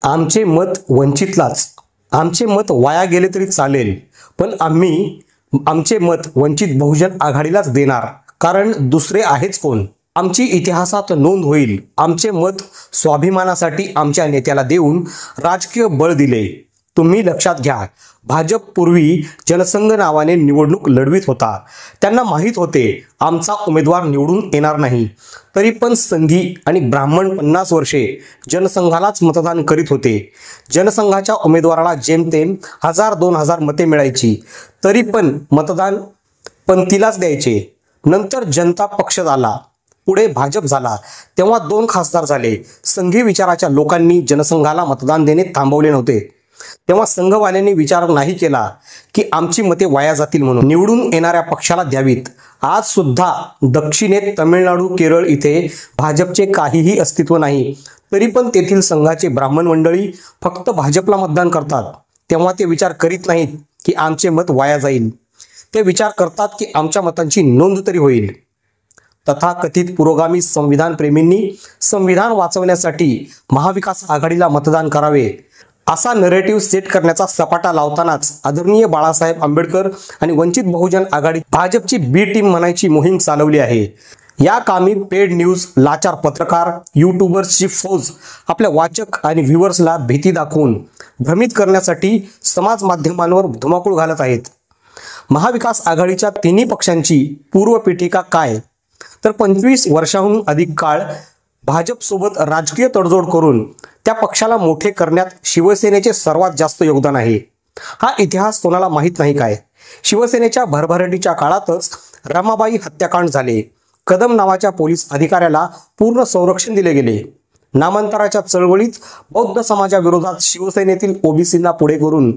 आमचे मत वंचितलाच, आमचे मत वाया गेले तरी चालेल, पण आम्ही आमचे मत वंचित बहुजन आघाडीलाच देणार, कारण दुसरे आहेच कोण. आमची इतिहासात नोंद होईल. आमचे मत स्वाभिमानासाठी आमच्या नेत्याला देऊन राजकीय बळ दिले. तुम्ही लक्षात घ्या, भाजप पूर्वी जनसंघ नावाने निवडणूक लढवित होता. त्यांना माहीत होते आमचा उमेदवार निवडून येणार नाही, तरी पण संघी आणि ब्राह्मण 50 वर्षे जनसंघालाच मतदान करीत होते. जनसंघाच्या उमेदवाराला जेमतेम 1000-2000 मते मिळायची, तरी पण मतदान पंथीलाच द्यायचे. नंतर जनता पक्ष झाला, पुढे भाजप झाला, तेव्हा 2 खासदार झाले. संघी विचाराच्या लोकांनी जनसंघाला मतदान देणे थांबवले नव्हते. तेव्हा संघवाल्यांनी विचार नाही केला की आमची मते वाया जातील म्हणून निवडून येणाऱ्या पक्षाला द्यावीत. आज सुद्धा दक्षिणेत तमिळनाडू, केरळ इथे भाजपचे काहीही अस्तित्व नाही, तरी पण तेथील संघाचे ब्राह्मण मंडळी फक्त भाजपला मतदान करतात. तेव्हा ते विचार करीत नाहीत की आमचे मत वाया जाईल. ते विचार करतात की आमच्या मतांची नोंद तरी होईल. तथाकथित पुरोगामी संविधान प्रेमींनी संविधान वाचवण्यासाठी महाविकास आघाडीला मतदान करावे असा नरेटिव्ह सेट करण्याचा सपाटा लावतानाच आदरणीय बाळासाहेब आंबेडकर आणि वंचित बहुजन आघाडी भाजपची बी टीम म्हणायची मोहीम चालवली आहे. या कामी पेड न्यूज, लाचार पत्रकार, यूट्यूबर्सची फौज आपल्या वाचक आणि व्ह्युअर्सला भीती दाखवून भ्रमित करण्यासाठी समाज माध्यमांवर धुमाकूळ घालत आहेत. महाविकास आघाडीच्या तिन्ही पक्षांची पूर्वपीठिका काय, तर 25 वर्षांहून अधिक काळ भाजपसोबत राजकीय तडजोड करून त्या पक्षाला मोठे करण्यात शिवसेनेचे सर्वात जास्त योगदान आहे. हा इतिहास कोणाला माहीत नाही काय? शिवसेनेच्या भरभराटीच्या काळातच रमाबाई हत्याकांड झाले. कदम नावाच्या पोलीस अधिकाऱ्याला पूर्ण संरक्षण दिले गेले. नामांतराच्या चळवळीत बौद्ध समाजाविरोधात शिवसेनेतील ओबीसींना पुढे करून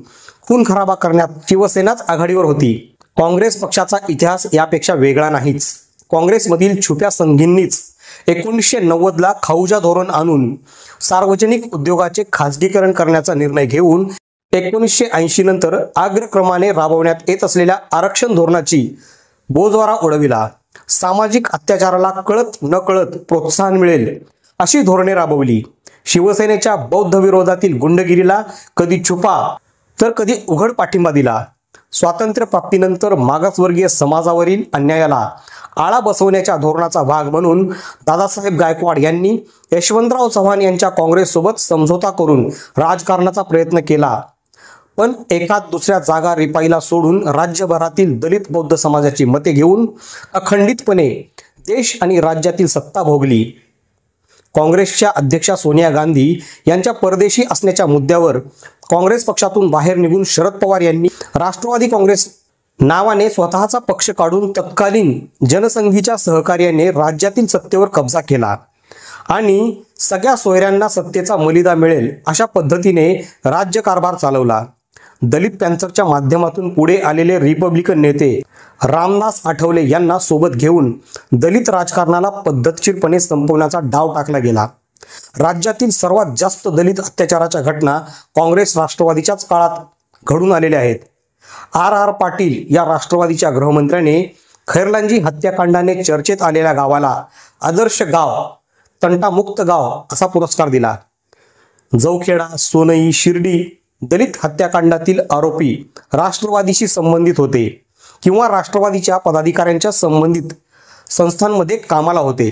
खून खराबा करण्यात शिवसेनाच आघाडीवर होती. काँग्रेस पक्षाचा इतिहास यापेक्षा वेगळा नाहीच. काँग्रेसमधील छुप्या संघींनीच 1990ला खाऊजा धोरण आणून सार्वजनिक उद्योगाचे खाजगीकरण करण्याचा निर्णय घेऊन 1980 नंतर अग्रक्रमाने राबवण्यात येत असलेल्या आरक्षण धोरणाची बोजवारा उडविला. सामाजिक अत्याचाराला कळत नकळत प्रोत्साहन मिळेल अशी धोरणे राबवली. शिवसेनेच्या बौद्ध विरोधातील गुंडगिरीला कधी छुपा तर कधी उघड पाठिंबा दिला. स्वातंत्र्य प्राप्तीनंतर मागासवर्गीय समाजावरील अन्यायाला आळा बसवण्याच्या धोरणाचा भाग म्हणून दादासाहेब गायकवाड यांनी यशवंतराव चव्हाण यांच्या काँग्रेससोबत समझोता करून राजकारणाचा प्रयत्न केला. पण एकात दुसऱ्या जागा रिपाईला सोडून राज्यभरातील दलित बौद्ध समाजाची मते घेऊन अखंडितपणे देश आणि राज्यातील सत्ता भोगली. काँग्रेसच्या अध्यक्षा सोनिया गांधी यांच्या परदेशी असण्याच्या मुद्द्यावर काँग्रेस पक्षातून बाहेर निघून शरद पवार यांनी राष्ट्रवादी काँग्रेस नावाने स्वतःचा पक्ष काढून तत्कालीन जनसंघीच्या सहकार्याने राज्यातील सत्तेवर कब्जा केला आणि सगळ्या सोयऱ्यांना सत्तेचा मलिदा मिळेल अशा पद्धतीने राज्यकारभार चालवला. दलित पॅन्थरच्या माध्यमातून पुढे आलेले रिपब्लिकन नेते रामदास आठवले यांना सोबत घेऊन दलित राजकारणाला पद्धतशीरपणे संपवण्याचा डाव टाकला गेला. राज्यातील सर्वात जास्त दलित अत्याचाराच्या घटना काँग्रेस राष्ट्रवादीच्याच काळात घडून आलेल्या आहेत. R. पाटील या राष्ट्रवादीच्या गृहमंत्र्याने खैरलांजी हत्याकांडाने चर्चेत आलेल्या गावाला आदर्श गाव, तंटामुक्त गाव असा पुरस्कार दिला. जवखेडा, सोनई, शिर्डी दलित हत्याकांडातील आरोपी राष्ट्रवादीशी संबंधित होते किंवा राष्ट्रवादीच्या पदाधिकाऱ्यांच्या संबंधित संस्थांमध्ये कामाला होते.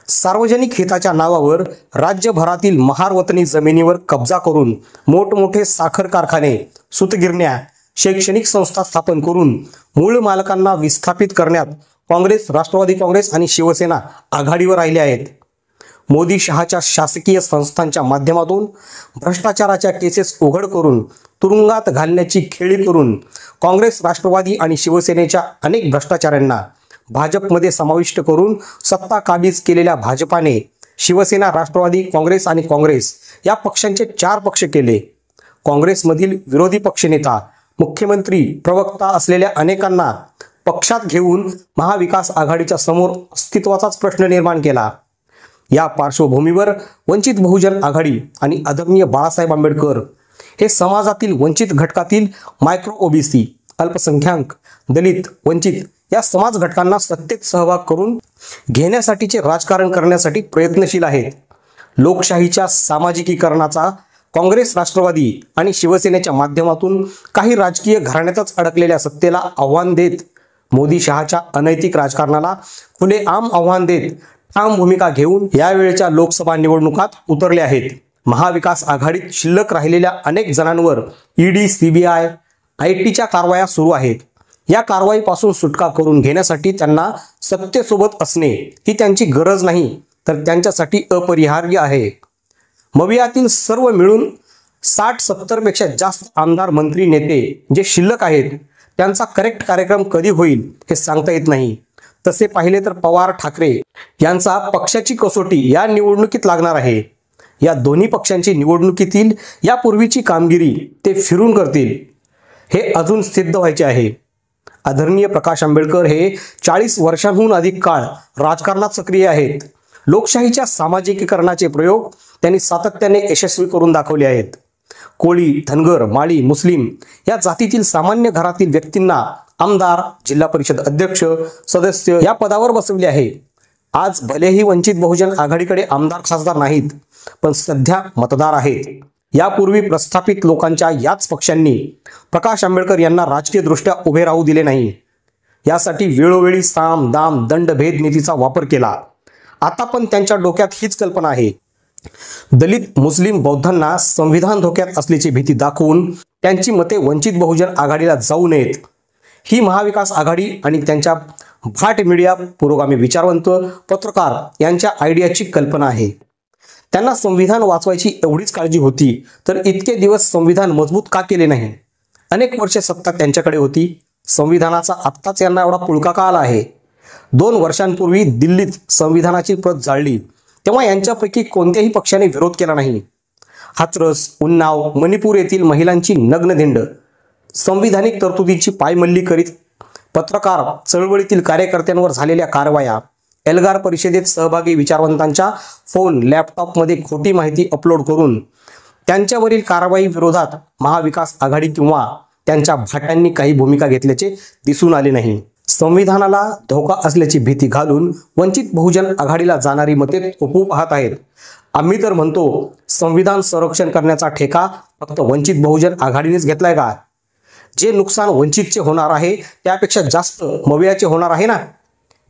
सार्वजनिक हिताच्या नावावर राज्यभरातील महारवतनी जमिनीवर कब्जा करून मोठमोठे साखर कारखाने, सूतगिरण्या, शैक्षणिक संस्था स्थापन करून मूळ मालकांना विस्थापित करण्यात काँग्रेस, राष्ट्रवादी काँग्रेस आणि शिवसेना आघाडीवर राहिले आहेत. मोदी शहाच्या शासकीय संस्थांच्या माध्यमातून भ्रष्टाचाराच्या केसेस उघड करून तुरुंगात घालण्याची खेळी करून काँग्रेस, राष्ट्रवादी आणि शिवसेनेच्या अनेक भ्रष्टाचाऱ्यांना भाजपमध्ये समाविष्ट करून सत्ता काबीज केलेल्या भाजपाने शिवसेना, राष्ट्रवादी काँग्रेस आणि काँग्रेस या पक्षांचे 4 पक्ष केले. काँग्रेसमधील विरोधी पक्षनेता, मुख्यमंत्री, प्रवक्ता असलेल्या अनेकांना पक्षात घेऊन महाविकास आघाडीच्या समोर अस्तित्वाचाच प्रश्न निर्माण केला. या पार्श्वभूमीवर वंचित बहुजन आघाडी आणि आदरणीय बाळासाहेब आंबेडकर हे समाजातील वंचित घटकातील मायक्रो ओबीसी, अल्पसंख्याक, दलित, वंचित या समाज घटकांना सत्तेत सहभाग करून घेण्यासाठीचे राजकारण करण्यासाठी प्रयत्नशील आहेत. लोकशाहीच्या सामाजिकीकरणाचा काँग्रेस, राष्ट्रवादी आणि शिवसेनेच्या माध्यमातून काही राजकीय घराण्यातच अडकलेल्या सत्तेला आव्हान देत, मोदी शहाच्या अनैतिक राजकारणाला खुलेआम आव्हान देत ठाम भूमिका घेऊन यावेळच्या लोकसभा निवडणुकात उतरले आहेत. महाविकास आघाडीत शिल्लक राहिलेल्या अनेक जणांवर ईडी, सीबीआय, आयटीच्या कारवाया सुरू आहेत. या कारवाईपासून सुटका करून घेण्यासाठी त्यांना सत्तेसोबत असणे ही त्यांची गरज नाही, तर त्यांच्यासाठी अपरिहार्य आहे. मवियातील सर्व मिळून 60-70 पेक्षा जास्त आमदार, मंत्री, नेते जे शिल्लक आहेत त्यांचा करेक्ट कार्यक्रम कधी होईल हे सांगता येत नाही. तसे पाहिले तर पवार, ठाकरे यांचा पक्षाची कसोटी या निवडणुकीत लागणार आहे. या दोन्ही पक्षांची निवडणुकीतील यापूर्वीची कामगिरी ते फिरून करतील हे अजून सिद्ध व्हायचे आहे. आदरणीय प्रकाश आंबेडकर हे 40 वर्षांहून अधिक काळ राजकारणात सक्रिय आहेत. लोकशाहीच्या सामाजिकीकरणाचे प्रयोग त्यांनी सातत्याने यशस्वी करून दाखवले आहेत. कोळी, धनगर, माळी, मुस्लिम या जातीतील सामान्य घरातील व्यक्तींना आमदार, जिल्हा परिषद अध्यक्ष, सदस्य या पदावर बसवले आहे. आज भलेही वंचित बहुजन आघाडीकडे आमदार, खासदार नाहीत, पण सध्या मतदार आहेत. यापूर्वी प्रस्थापित लोकांच्या याच पक्षांनी प्रकाश आंबेडकर यांना राजकीयदृष्ट्या उभे राहू दिले नाही. यासाठी वेळोवेळी साम, दाम, दंड, भेद नीतीचा वापर केला. आता पण त्यांच्या डोक्यात हीच कल्पना आहे. दलित, मुस्लिम, बौद्धांना संविधान धोक्यात असल्याची भीती दाखवून त्यांची मते वंचित बहुजन आघाडीला जाऊ नयेत. ही महाविकास आघाडी आणि त्यांच्या भाट मीडिया, पुरोगामी विचारवंत, पत्रकार यांच्या आयडियाची कल्पना आहे. त्यांना संविधान वाचवायची एवढीच काळजी होती तर इतके दिवस संविधान मजबूत का केले नाही? अनेक वर्षे सत्ता त्यांच्याकडे होती. संविधानाचा आत्ताच यांना एवढा पुळका का आला आहे? 2 वर्षांपूर्वी दिल्लीत संविधानाची प्रत जाळली तेव्हा यांच्यापैकी कोणत्याही पक्षाने विरोध केला नाही. हाथरस, उन्नाव, मणिपूर येथील महिलांची नग्नधिंड, संविधानिक तरतुदींची पायमल्ली करीत पत्रकार चळवळीतील कार्यकर्त्यांवर झालेल्या कारवाया, एल्गार परिषदेत सहभागी विचारवंतांच्या फोन, लॅपटॉपमध्ये खोटी माहिती अपलोड करून त्यांच्यावरील कारवाई विरोधात महाविकास आघाडी किंवा त्यांच्या भाटांनी काही भूमिका घेतल्याचे दिसून आले नाही. संविधानाला धोका असल्याची भीती घालून वंचित बहुजन आघाडीला जाणारी मते थोपवू पाहत आहेत. आम्ही तर म्हणतो, संविधान संरक्षण करण्याचा ठेका फक्त वंचित बहुजन आघाडीनेच घेतलाय का? जे नुकसान वंचितचे होणार आहे त्यापेक्षा जास्त मवियाचे होणार आहे ना.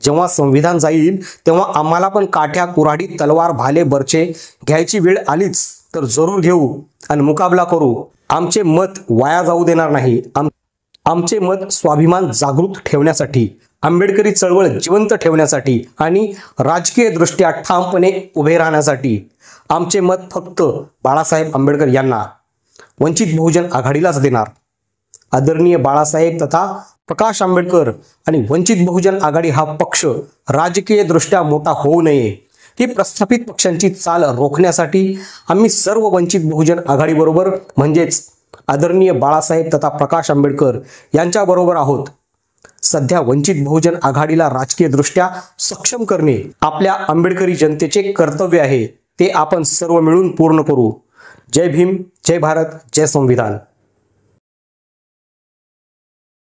जेव्हा संविधान जाईल तेव्हा आम्हाला पण काठ्या, कुऱ्हाडी, तलवार, भाले, बर्छे घ्यायची वेळ आलीच तर जरूर घेऊ आणि मुकाबला करू. आमचे मत वाया जाऊ देणार नाही. आमचे मत स्वाभिमान जागृत ठेवण्यासाठी, आंबेडकरी चळवळ जिवंत ठेवण्यासाठी आणि राजकीय दृष्ट्या ठामपणे उभे राहण्यासाठी. आमचे मत फक्त बाळासाहेब आंबेडकर यांना, वंचित बहुजन आघाडीलाच देणार. आदरणीय बाळासाहेब तथा प्रकाश आंबेडकर आणि वंचित बहुजन आघाडी हा पक्ष राजकीय दृष्ट्या मोठा होऊ नये ही प्रस्थापित पक्षांची चाल रोखण्यासाठी आम्ही सर्व वंचित बहुजन आघाडीबरोबर म्हणजेच आदरणीय बाळासाहेब तथा प्रकाश आंबेडकर यांच्याबरोबर आहोत. सध्या वंचित बहुजन आघाडीला राजकीय दृष्ट्या सक्षम करणे आपल्या आंबेडकरी जनतेचे कर्तव्य आहे. ते आपण सर्व मिळून पूर्ण करू. जय भीम, जय भारत, जय संविधान.